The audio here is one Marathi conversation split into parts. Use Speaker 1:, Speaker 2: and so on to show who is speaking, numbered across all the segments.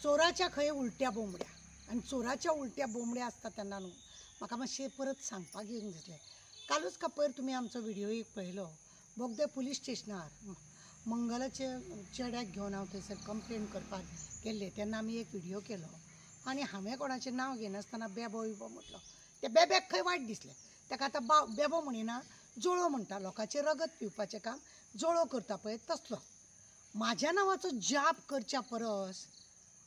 Speaker 1: चोराच्या खंय उलट्या बोंबड्या आणि चोराच्या उलट्या बोंबड्या असतात त्यांना न्हू म्हाका मातशें परत सांगपाक येवंक दिसलें। कालूच का पयर तुमी आमचो व्हिडिओ एक पळयलो बोगदे पुलीस स्टेशनार मंगलाचे चेड्याक घेवन हांव थंयसर कंप्लेंट करपाक गेल्लें तेन्ना आमी एक व्हिडिओ केलो आनी हांवें कोणाचें नांव घेनासतना बेबो बिबो म्हटलो। त्या बेब्याक खंय वायट दिसलें, ताका आतां बेबो म्हणिना जोळो म्हणटा, लोकांचें रगत पिवपाचें काम जोळो करता पळय तसलो। म्हाज्या नांवाचो जाप करच्या परस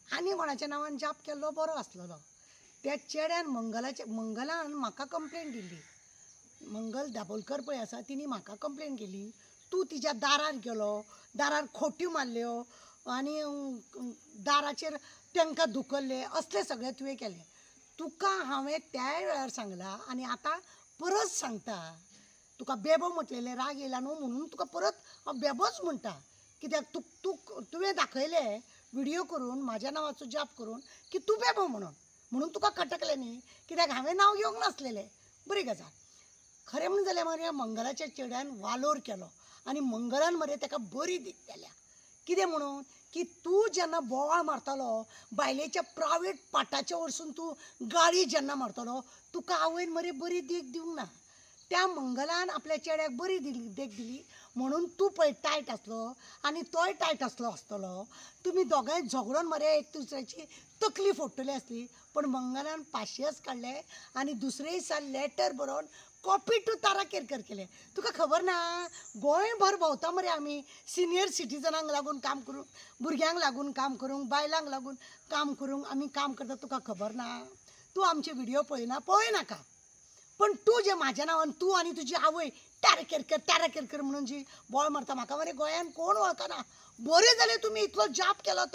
Speaker 1: आनी कोणाच्या नांवान जाप केल्लो बरो आसलेलो। त्या चेड्यान मंगलान म्हाका कंप्लेंट दिल्ली, मंगल दाबोलकर पळय आसा तिणी म्हाका कंप्लेंट केली, तूं तिच्या दारार गेलो, दारार खोट्यो मारल्यो आनी दाराचेर तांकां धुकल्ले, असलें सगळें तुवें केलें। तुका हांवें त्याय वेळार सांगलां आनी आतां परत सांगता, तुका बेबो म्हटलेलें राग येयला न्हू म्हणून तुका परत हांव बेबोच म्हणटा। कित्याक तुवें दाखयलें व्हिडिओ करून म्हाज्या नांवाचो जाप करून की तूं बेबो म्हणून तुका खटकलें न्ही, कित्याक हांवें नांव घेवंक नासलेलें। बरी गजाल। खरें म्हणून जाल्यार मरे मंगलाच्या चेड्यान वालोर केलो आनी मंगलान मरे ताका बरी दीक केल्या। कितें म्हणून की तूं जेन्ना बोवाळ मारतालो बायलेच्या प्रायवेट पार्टाचे वरसून तूं गाळी जेन्ना मारतालो तुका आवयन मरे बरी देख दिवंक ना। त्या मंगलान आपल्या चेड्याक बरी देख दिली म्हणून तूं पळय टायट आसलो आनी तोय टायट आसतलो। तुमी दोगांय झगडून मरे एक दुसऱ्याची तकली फोडटली आसली, पण मंगलान पाशियेंस काडले आनी दुसरे दिसा लेटर बरोवन कॉपी टू ताराकेरकर केलें। तुका खबर ना गोंयभर भोंवता मरे आमी सिनियर सिटीजनांक लागून काम करूंक, भुरग्यांक लागून काम करूंक, बायलांक लागून काम करूंक आमी काम करता। तुका खबर ना? तूं आमचे व्हिडिओ पळयनाका, पण तूं जे म्हाज्या नांवान तूं आनी तुजी आवय ताराकेरकर म्हणून जी बोळ मारता म्हाका मरे गोंयान कोण वळखना। बरें जालें तुमी इतलो जाप केलो,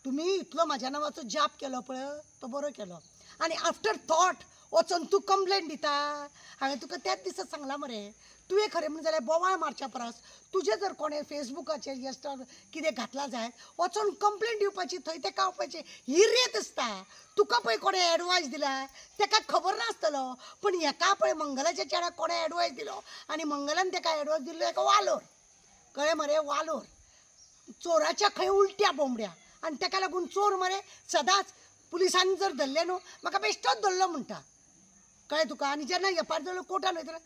Speaker 1: तुमी इतलो म्हाज्या नांवाचो जाप केलो पळय तो बरो केलो। आनी आफ्टर थॉट वचून तूं कंप्लेंट दिता। हांवें तुका त्याच दिसा सांगलां मरे, तुवें खरें म्हणून जाल्यार बोवाळ मारच्या परस तुजें जर कोणें फेसबुकाचेर येस्टर कितें घातलां जायत वचून कंप्लेंट दिवपाची, थंय तेका वचपाचें ही रेत आसता। तुका पळय कोणें एडवायस दिला ताका खबर नासतलो, पण हेका पळय मंगलाच्या चेड्याक कोणें एडवायस दिलो आनी मंगलान ताका एडवायस दिल्लो एका वालोर, कळ्ळें मरे वालोर। चोराच्या खंय उलट्या बोंबड्या आनी ताका लागून चोर मरे सदांच पुलिसांनी जर धरलें न्हू म्हाका बेश्टोच धरलो म्हणटा, कळ्ळें तुका। आनी जेन्ना एफआयआर जालो कोर्टान वयतलो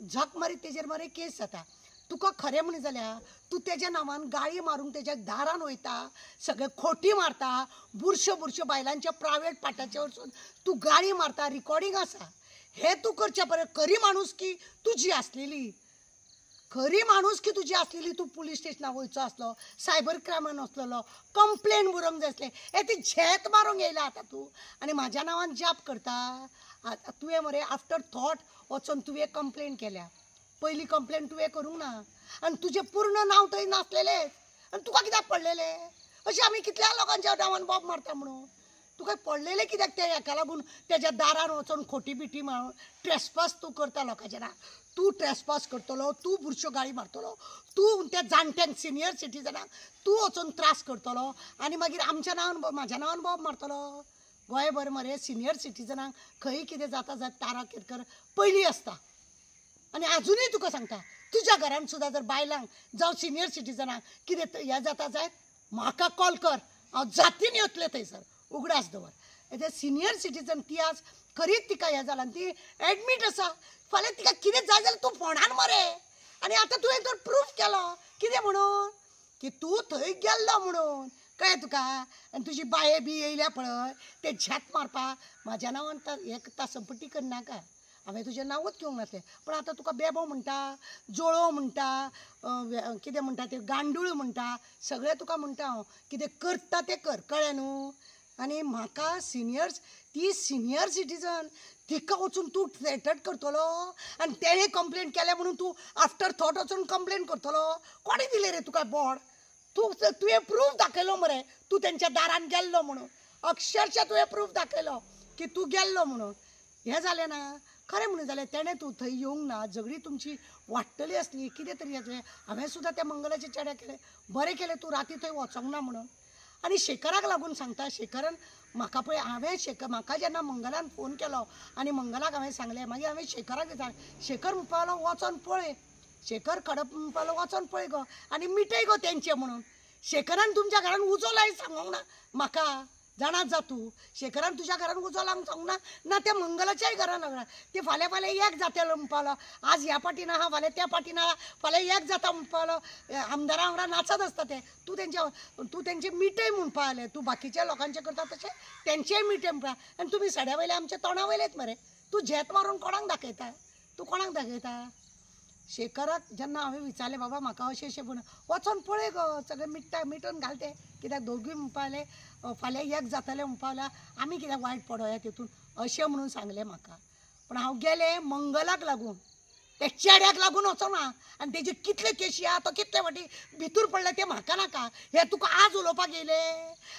Speaker 1: झक मारीत तेजेर मरे केस जाता। तुका खरें म्हणून जाल्यार तूं तेज्या नांवान गाळी मारूंक तेज्या दारान वयता, सगळे खोटी मारता, बुरश्यो बायलांच्या प्रायवेट पार्टाच्या वरसून तूं गाळी मारता, रिकॉर्डिंग आसा। हें तूं करच्या परे खरी माणूसकी तुजी आसलेली, तूं पुलीस स्टेशनाक वयचो आसलो, सायबर क्रायमान वचलेलो, कंप्लेंट बरोवंक जाय आसलें। ती झेत मारूंक येयला आतां तूं आनी म्हाज्या नांवान जाप करता। तुवें मरे आफ्टर थॉट वचून तुवें कंप्लेंट केल्या, पयलीं कंप्लेंट तुवें करूंक ना आनी तुजें पूर्ण नांव थंय नासलेलें आनी तुका कित्याक पडलेलें? अशें आमी कितल्या लोकांच्या नांवान बोब मारता म्हणून तुका पडलेलें कित्याक? ते हेका लागून तेज्या दारार वचून खोटी बिटी मारून ट्रेसपास तूं करता लोकांच्या नांव, तूं ट्रेसपास करतलो, तूं बुरश्यो गाळी मारतलो, तूं त्या जाणट्यांक सिनियर सिटीजनाक तूं वचून त्रास करतलो आनी मागीर आमच्या नांवान म्हाज्या नांवान बोब मारतलो। गोंयभर मरे सिनियर सिटीजनांक खंय कितें जाता ताराकेरकर पयलीं आसता। आनी आजुनूय तुका सांगता, तुज्या घरान सुद्दां जर बायलांक जावं सिनियर सिटीजनाक कितें हें जाता जायत म्हाका कॉल कर, हांव जातीन येतलें थंयसर, उगडास दवर। ते सिनियर सिटीजन ती आज खरीच तिका हें जालां, ती एडमीट आसा, फाल्यां तिका कितें जाय जाल्यार तूं फोणान मरे। आनी आतां तुवें तर प्रूफ केलो कितें म्हणून की तूं थंय गेल्लो म्हणून, कळ्ळें तुका। आनी तुजी बाये बी येयल्या पळय ते झेत मारपाक म्हाज्या नांवान हें तासपट्टी करनाका, हांवें तुजें नांवूच घेवंक नासलें। पण आतां तुका बेबो म्हणटा, जोळो म्हणटा, कितें म्हणटा ते गांडूळ म्हणटा, सगळें तुका म्हणटा हांव, कितें करता तें कर, कळ्ळें न्हू। आनी म्हाका ती सिनियर सिटीजन तिका वचून तूं थ्रेटन करतलो आनी तेणें कंप्लेंट केलें म्हणून तूं आफ्टर थॉट वचून कंप्लेंट करतलो? कोणें दिलें रे तुका बोड? तुवें प्रूफ दाखयलो मरे, तूं तेंच्या दारान गेल्लो म्हणून, अक्षरशा तुवें प्रूफ दाखयलो की तूं गेल्लो म्हणून। हें जालें ना? खरें म्हणून जाल्यार तेणें तूं थंय येवंक ना, झगडी तुमची वाडटली आसली, कितें तरी हें हांवें सुद्दां त्या मंगलाच्या चेड्याक केलें, बरें केलें तूं राती थंय वचोंक ना म्हणून। आनी शेखराक लागून सांगता, शेखरान म्हाका पळय म्हाका जेन्ना मंगलान फोन केलो आनी मंगलाक हांवें सांगलें, मागीर हांवें शेखराक विचारलें, शेखर म्हणपाक लागलो वचोन पळय, शेखर खडप म्हणपाक लागलो वचोन पळय गो आनी मिटय गो तेंचें म्हणून। शेखरान तुमच्या घरान उजो लाय सांगूंक ना म्हाका जाणात जा तूं शेखरान तुज्या घरान उजो लावंक सांगूंक ना ना त्या मंगलाच्याय घरान लागला ते फाल्यां फाल्यां एक जातेलो म्हणपालो आज ह्या पाटीन आहा फाल्यां त्या पाटीन आहा फाल्यां एक जाता म्हणपालो आमदारा वांगडा नाचत आसता ते तूं तेंचे मिटय म्हणपा आले तूं बाकीच्या लोकांचे करता तशें तेंचेय मिटय म्हणपा आनी तुमी सड्या वयले आमच्या तोंडा वयलेच मरे तूं झेत मारून कोणाक दाखयता तूं कोणाक दाखयता शेखराक जेन्ना हांवें विचारलें बाबा म्हाका अशें अशें म्हूण वचोन पळय गो सगळें मिटून घालते कित्याक दोगूय म्हणपाले फाल्यां एक जातलें म्हणपाल्या आमी कित्याक वायट पडोया तितून अशें म्हणून सांगलें म्हाका पण हांव गेलें मंगलाक लागून ते चेड्याक लागून वचोना आनी तेजे कितले केशी आहा तो कितले फाटी भितूर पडले ते म्हाका नाका हे तुका आज उलोवपाक येयले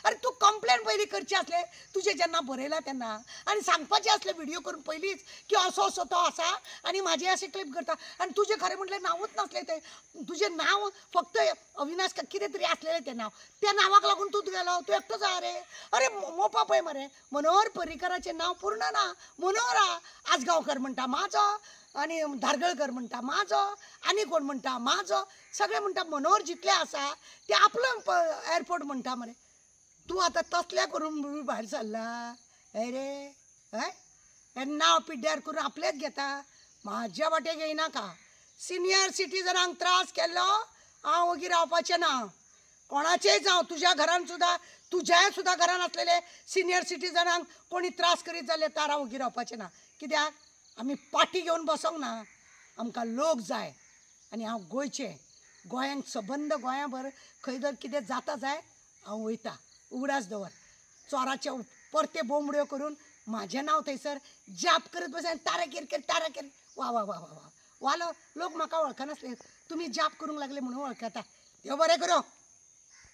Speaker 1: अरे तूं कंप्लेन पयलीं करची आसले तुजें जेन्ना बरयलां तेन्ना आनी सांगपाचें आसलें व्हिडियो करून पयलींच की असो असो तो आसा आनी म्हाजें अशें क्लिप करता आनी तुजें खरें म्हटलें नांवूच नासलें तें तुजें नांव फक्त अविनाश कितें तरी आसलेलें तें नांव त्या नांवाक लागून तूं गेलो तूं एकटोच आहा रे अरे मोपा पळय मरे मनोहर पर्रीकराचें नांव पूर्ण ना मनोहर आसगांवकर म्हणटा म्हाजो आनी धारगळकर म्हणटा म्हाजो आनी कोण म्हणटा म्हाजो सगळे म्हणटा मनोहर जितले आसा ते आपलो एअरपोर्ट म्हणटा मरे तूं आतां तसल्या करून भायर सरला अरे हय नांव पिड्ड्यार करून आपलेच घेता म्हाज्या वाटेक येयनाका सिनियर सिटीजनांक त्रास केल्लो हांव वोगी रावपाचें ना कोणाचेय जावं तुज्या घरान सुद्दां तुज्याय सुद्दां घरान आसलेले सिनियर सिटीजनांक कोणी त्रास करीत जाल्यार तारा वोगी रावपाचें ना कित्याक आमी पाटी घेवन बसोंक ना आमकां लोक जाय आनी हांव गोंयचें गोंयांत सबंद गोंयाभर खंय जर कितें जाता जाय हांव वयता उगडास दवर चोराचे परते बोंबड्यो करून म्हाजें नांव थंयसर जाप करत बसय ताराकेर वा वा वा वा वा वालो लोक म्हाका वळखनासले तुमी जाप करूंक लागले म्हणून वळखता देव बरें करूं